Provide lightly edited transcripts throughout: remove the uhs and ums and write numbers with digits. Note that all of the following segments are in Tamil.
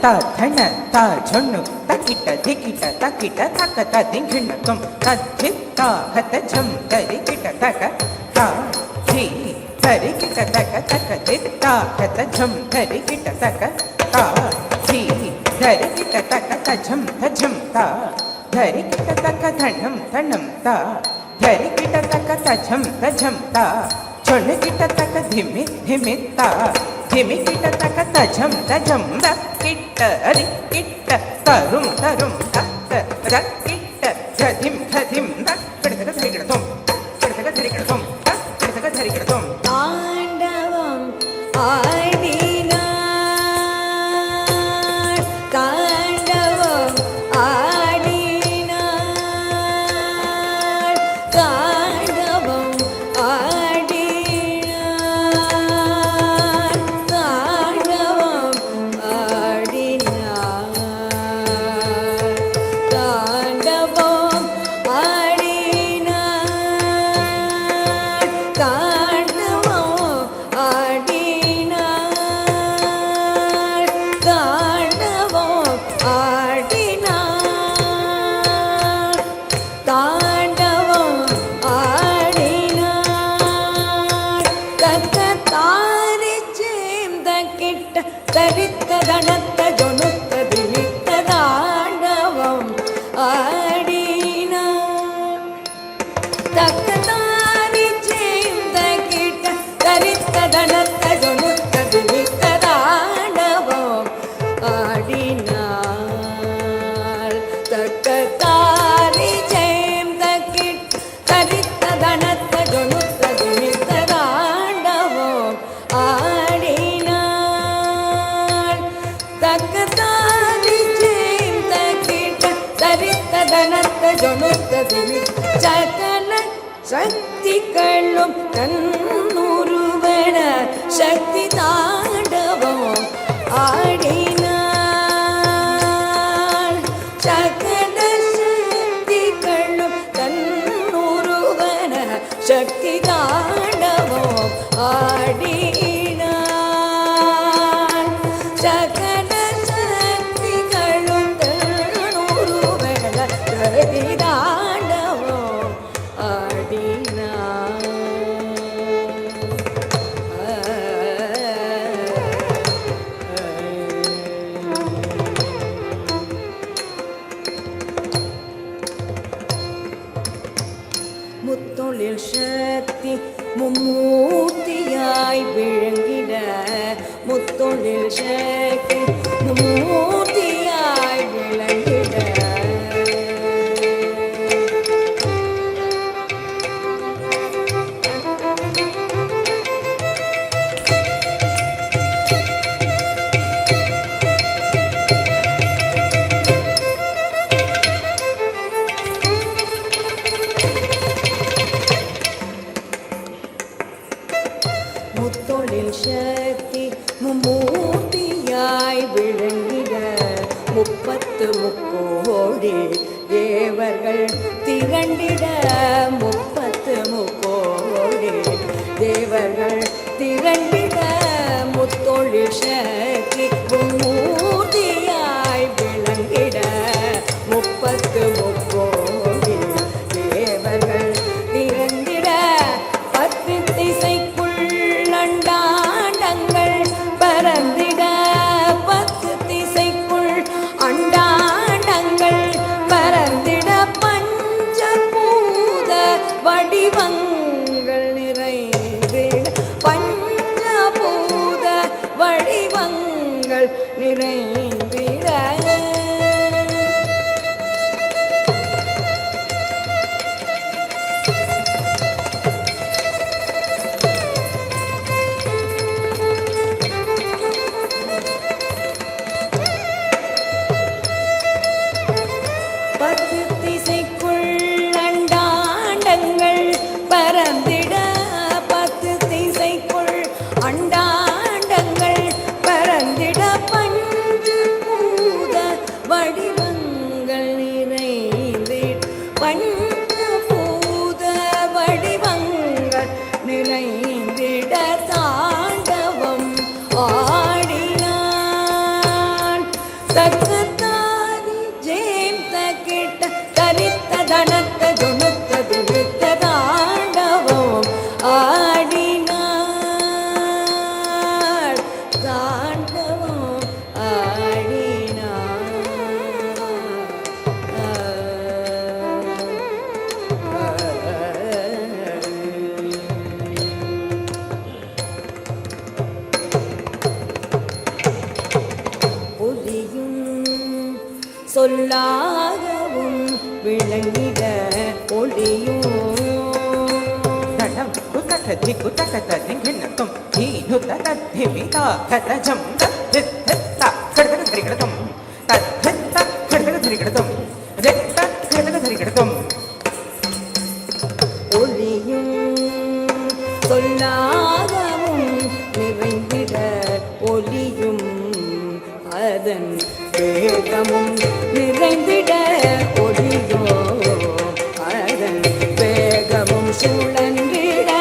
ta thana ta chonu takita dikita takita takata dinkhina tum tadhitta hata jam tarikita taka ta thi tarikita taka taka ditta hata jam tarikita taka ta thi tarikita taka ta jam ta tarikita taka thanam thanam ta tarikita taka ta jam ta chonu kita taka dhimi dhimi ta dhimi kita taka ta jam da kita ari kita tarum tarum ta da kita dhadim dhadim da kadaka dharikadum kadaka dharikadum ta kadaka dharikadum தாண்டவம் ஆடினார் தாண்டவம் ஆடினார் தாண்டவம் ஆடினார் தாண்டவம் ஆடினார் தாண்டவம் ஆடினார் தாண்டவம் ஆடினார் தாண்டவம் ஆடினார் தாண்டவம் ஆடினார் தக்க தாரி சேந்த கிட்ட தரித்த தனத்த ஜொனுத்த திணித்த தாண்டவம் ஆடினார் தக்க தாரி சேந்த கிட்ட தரித்த தனத்த ஜொனுத்த திணித்த தாண்டவம் ஆடினார் தக்க தாரி சேந்த கிட்ட தரித்த தனத்த ஜொனுத்த திணித்த தாண்டவம் ஆடினார் தக்க தாரி சேந்த கிட்ட தரித்த தனத்த ஜொனுத்த திணித்த சகல சக்திகளும் தன்னுருவன சக்தி தாண்டவம் ஆடினார் சகல சக்திகளும் தன்னுருவன சக்தி தாண்டவம் ஆடினார் சகல சக்திகளும் தன்னுருவன சக்தி தாண்டவம் ஆடினார் முத்தொழில் சக்தி மும்மூர்த்தியாய் விளங்கிட முத்தொழில் சக்தி மும்மூர்த்தியாய் விளங்கிட முத்தொழில் சக்தி மும்மூர்த்தியாய் விளங்கிட முப்பத்து முக்கோடி தேவர்கள் திரண்டிட முப்பத்து முக்கோடி தேவர்கள் திரண்டிட முத்தொழில் சக்தி மும்மூர்த்தியாய் விளங்கிட முப்பத்து முக்கோடி தேவர்கள் திரண்டிட பத்து திசைக்குள் அண்டாண்டங்கள் பரந்திட பத்து திசைக்குள் அண்டாண்டங்கள் பரந்திட பஞ்சபூத வடிவங்கள் நிறைந்திட பஞ்சபூத வடிவங்கள் நிறைந்திட பத்து திசைக்குள் அண்டாண்டங்கள் பரந்திட பத்து திசைக்குள் அண்டாண்டங்கள் பரந்திட பஞ்சபூத தக்கத்தாதி ஜேம் தக்கிட்ட தரித்த தனத்த துணுத்த துணுத்த தாண்டவம் ஆடினார் தாண்டவம் ஆடினார் ஒலியும் சொல்லாகவும் விளங்கிட ஒளியும் தடம் குதக திக்குதக திங்கிண்ணத்தும் தீனுத தத்திமிதா கதஜம் தத்தித்தா கடதக தரிகடதும் தத்தித்தா கடதக தரிகடதும் ரெத்த கடதக தரிகடதும் ஒளியும் சொல்லாகவும் நிறைந்திட ஒளியும் அதன் வேகமும் நிறைந்திட ஒளியோ அதன் வேகமும் சுழன்றிட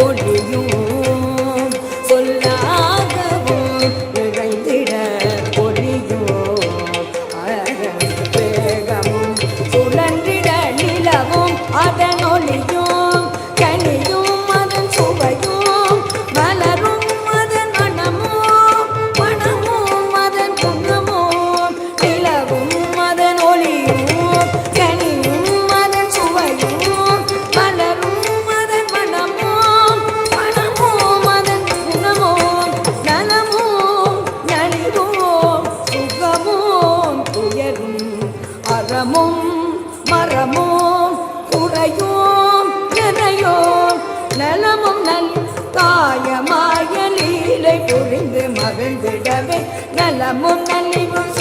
ஒளியும் சொல்லாகவும் நிறைந்திட ஒளியோ அதன் வேகமும் சுழன்றிட நிலவும் அதன் ஒளியும் கனியும் அதன் சுவையும் மலரும் அதன் மணமும் மணமும் அதன் குணமும் நிலவும் அதன் ஒளியும் கனியும் அதன் சுவையும் மலரும் அதன் மணமும் மணமும் அதன் குணமும் நலமும் நலிவும் சுகமும் துயரும் அறமும் மரமும் குறையும் நிறையும் நலமும் நல் தாயமாய லீலை புரிந்து மகிழ்ந்திடவே நலமும் நலிவும்